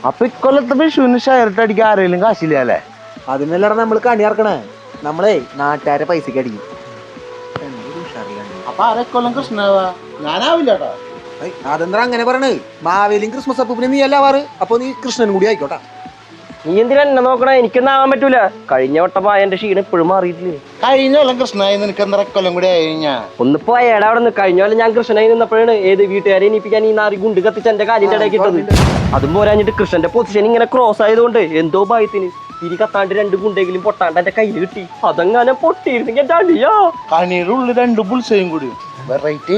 അപ്പൊ ഇക്കൊല്ലത്തെ വിഷുവിന് ഷെയറിട്ട് അടിക്കാൻ ആരെങ്കിലും കാശില്ല അല്ലേ? അതിനെല്ലാം നമ്മൾ കണി ഇറക്കണേ. നമ്മളെ നാട്ടുകാരെ പൈസക്ക് അടിക്കും. അപ്പൊ ആരെക്കൊല്ലം കൃഷ്ണനാവാ? ഞാനാവില്ല കേട്ടോ. അതെന്താ അങ്ങനെ പറയണത്? മാവേലിയും ക്രിസ്മസ് അപ്പൂപ്പിനെ നീ അല്ല ആവാറ്, അപ്പൊ നീ കൃഷ്ണനും കൂടി ആയിക്കോട്ടെ. നീ എന്തിനാ എന്നെ നോക്കണേ? എനിക്കൊന്നും ആവാൻ പറ്റൂല. കഴിഞ്ഞ വട്ടം എന്റെ ക്ഷീണം ഇപ്പോഴും മാറിയിട്ടില്ലേ. കഴിഞ്ഞ കൊല്ലം കൃഷ്ണനായി നിനക്ക് എന്താ കൊല്ലം കൂടി ആയി കഴിഞ്ഞാ? ഒന്ന് പോയേടാ അവിടെ നിന്ന്. കഴിഞ്ഞ കൊല്ലം ഞാൻ കൃഷ്ണനായി നിന്നപ്പോഴാണ് ഏത് വീട്ടുകാരെ എനിപ്പിക്കാൻ ഈ നാറി ഗുണ്ട് കത്തിച്ച് എന്റെ കാലിന്റെ ഇടയിൽ കിട്ടത്. അതും പോരാഞ്ഞിട്ട് കൃഷ്ണന്റെ പൊസിഷൻ ഇങ്ങനെ ക്രോസ് ആയതുകൊണ്ട് എന്തോ ഭയത്തിന് തിരി കത്താണ്ട് 2 ഗുണ്ടെങ്കിലും പൊട്ടാണ്ട് എന്റെ കയ്യിൽ കിട്ടി. അതങ്ങനെ പൊട്ടിയിരുന്നെങ്കിൽ എന്റെ അടിയോ. കണിയുടെ ഉള്ളിൽ 2 ബുൾസയും കൂടി വെറൈറ്റി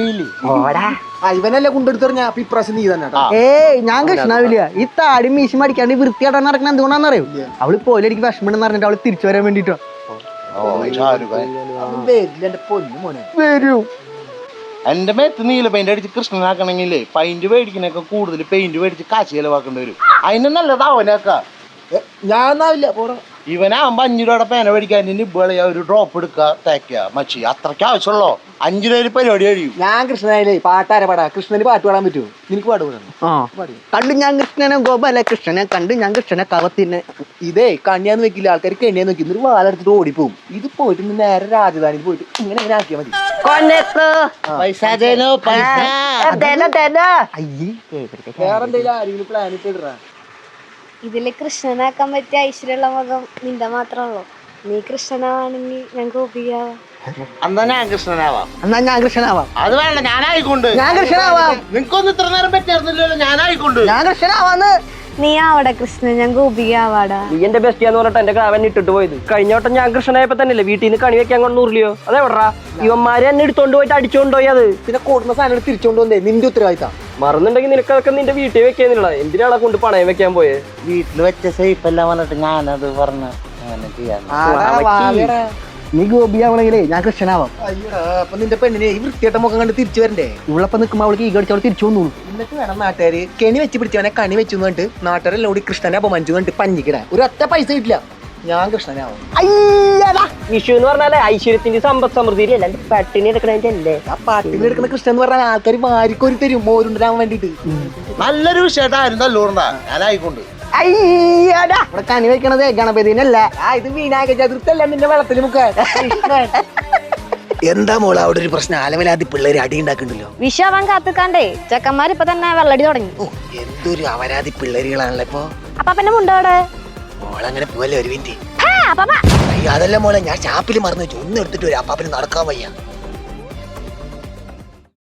ഇവനല്ലേ കൊണ്ടെടുത്തെറിഞ്ഞ ഇപ്രാവശ്യം നീ തന്നെ. ഏയ് ഞാൻ കൃഷ്ണാവില്ല. ഈ താടി മീശി മടിക്കാണ്ട് വൃത്തിയായിട്ടാ നടക്കണ എന്തുകൊണ്ടാണെന്നറിയോ? അവള് പോലെ എനിക്ക് വിഷമം പറഞ്ഞിട്ട് അവള് തിരിച്ചു വരാൻ വേണ്ടിട്ടോ. വരൂ. എന്റെ മേത്ത് നീല പെയിന്റ് അടിച്ച് കൃഷ്ണനാക്കണെങ്കിലേ പെയിന്റ് മേടിക്കണൊക്കെ കൂടുതൽ പെയിന്റ് മേടിച്ച് കാശ് ചെലവാക്കേണ്ടി വരും. അതിന് നല്ലത് അവനൊക്കെ. ഞാനാവില്ല പോടാ. ഇവനാകുമ്പോ 5 രൂപയുടെ പേന മേടിക്കാൻ നിബളയാ ഒരു ഡ്രോപ്പ് എടുക്കുക തേക്കുക മച്ചി അത്രയ്ക്ക് ആവശ്യമുള്ളോ? 5 രൂപ പരിപാടി കഴിയും. ഞാൻ കൃഷ്ണനായില്ലേ പാട്ടാരെ പാടാ. കൃഷ്ണന് പാട്ട് പാടാൻ പറ്റുമോ? നിനക്ക് പാട്ട് പാടാം. കണ്ടു ഞാൻ കൃഷ്ണനെ ഗോപാല കൃഷ്ണനെ കണ്ടു ഞാൻ കൃഷ്ണനെ കവത്തിന്. ഇതേ കണ്ണിയാന്ന് വെക്കില്ല, ആൾക്കാർ കെണ്ണിയാന്ന് വെക്കും. ഒരു വാലെടുത്തിട്ട് ഓടിപ്പോവും. ഇത് പോയിട്ട് നേരെ രാജധാനിയിൽ പോയിട്ട് ഇങ്ങനെ ആക്കിയാൽ മതി. വേറെന്തെങ്കിലും ആരെങ്കിലും പ്ലാൻ ഇട്ടിടാ. ഇതില് കൃഷ്ണനാക്കാൻ പറ്റിയ ഐശ്വര്യമുള്ള മുഖം നിന്റെ മാത്രമല്ലോ. നീ കൃഷ്ണനാവാണെങ്കിൽ ഞാൻ ഗോപിയാവാം. എന്നാ ഞാൻ കൃഷ്ണനാവാം. എന്നാ ഞാൻ കൃഷ്ണനാവാം. അത് വേണ്ട, ഞാനായിക്കൊണ്ട്. ഞാൻ കൃഷ്ണനാവാം. നിനക്കൊന്നും ഇത്ര നേരം പറ്റായിരുന്നില്ലല്ലോ. ഞാനായിക്കൊണ്ട്. ഞാൻ കൃഷ്ണനാവാന്ന്. നീ ആവടാ കൃഷ്ണൻ, ഞാൻ ഗോപിയാവാടാ. നീ എന്റെ ബെസ്റ്റിയാന്ന് പറഞ്ഞിട്ട് എന്റെ കാവൻ ഇട്ടിട്ട് പോയത്. കഴിഞ്ഞ വട്ടം ഞാൻ കൃഷ്ണനായപ്പോ തന്നെയല്ലേ വീട്ടിൽ നിന്ന് കണി വെക്കാൻ കൊണ്ട് ഉരുളിയോ? അതെവിടാ? ഇവന്മാരെ എന്നെ എടുത്തോണ്ട് പോയിട്ട് അടിച്ചോണ്ടോയി. അത് പിന്നെ കൊടുക്കുന്ന സാധനം തിരിച്ചോണ്ട് വന്നേ നിന്റെ ഉത്തരവാദിത്താ. മറന്നുണ്ടെങ്കിൽ നിനക്കതൊക്കെ നിന്റെ വീട്ടിൽ വെക്കാന്നില്ല. എന്തിനാളെ കൊണ്ട് പണയം വെക്കാൻ പോയേ? വീട്ടിൽ വെച്ച സേഫ് എല്ലാം വന്നിട്ട് ഞാനത് പറഞ്ഞ അങ്ങനെ ചെയ്യാൻ. നീ ഗോപിയാവണെങ്കിലേ ഞാൻ കൃഷ്ണനാവാം. അയ്യടാ, അപ്പൊ നിന്റെ പെണ്ണിനെ ഈ വൃത്തിയായിട്ട മുഖം കണ്ട് തിരിച്ചു വരണ്ടേ? ഇവളപ്പം നിൽക്കുമ്പോ അവൾക്ക് ഈ കടിച്ച് അവൾ തിരിച്ചു വന്നു. എന്നിട്ട് വേണം നാട്ടുകാര് കെണി വെച്ച് പിടിച്ചവനെ കണി വെച്ചു എന്നിട്ട് നാട്ടുകാരെല്ലാം കൂടി കൃഷ്ണനെ അപമാനിച്ചു എന്നിട്ട് പഞ്ഞിക്കിടാ. ഒരു ഒറ്റ പൈസ കിട്ടില്ല. ഞാൻ കൃഷ്ണനാവും. വിഷു എന്ന് പറഞ്ഞാലേ ഐശ്വര്യത്തിന്റെ സമ്പദ് സമൃദ്ധി അല്ലാണ്ട് പട്ടിണി എടുക്കണേ. ആ പാട്ടിന് എടുക്കുന്ന കൃഷ്ണൻ എന്ന് പറഞ്ഞാൽ ആൾക്കാർ വാരിക്കോരി തരും മോരുണ്ടാവാൻ വേണ്ടിട്ട്. നല്ലൊരു വിഷയമായിരുന്നു തല്ലൂർന്നാ. ഞാനായിക്കൊണ്ട്. ഇവിടെ കണി വെക്കണത് ഗണപതിനല്ല. ഇത് വിനായക ചതുർത്ഥല്ല നിന്റെ വെള്ളത്തിൽ മുക്ക. എന്താ മോളെ അവിടെ ഒരു പ്രശ്നം? ആലവലാതി പിള്ളേര് അടി ഉണ്ടാക്കണ്ടല്ലോ. വിഷാവാൻ കാത്തുക്കാണ്ടേ ചെക്കന്മാരിപ്പൊ തന്നെ വെള്ളടി തുടങ്ങി. എന്തൊരു അവരാതി പിള്ളേരുകളാണല്ലോ ഇപ്പൊ. അപ്പാപ്പന്റെ മുണ്ടോടെ മോളങ്ങനെ പോലെ ഒരു മിനിറ്റ്. അയ്യോ അതല്ല മോളെ, ഞാൻ ഷാപ്പിൽ മറന്നു വെച്ചു. ഒന്നും എടുത്തിട്ട് ഒരു അപ്പാപ്പന് നടക്കാൻ വയ്യ.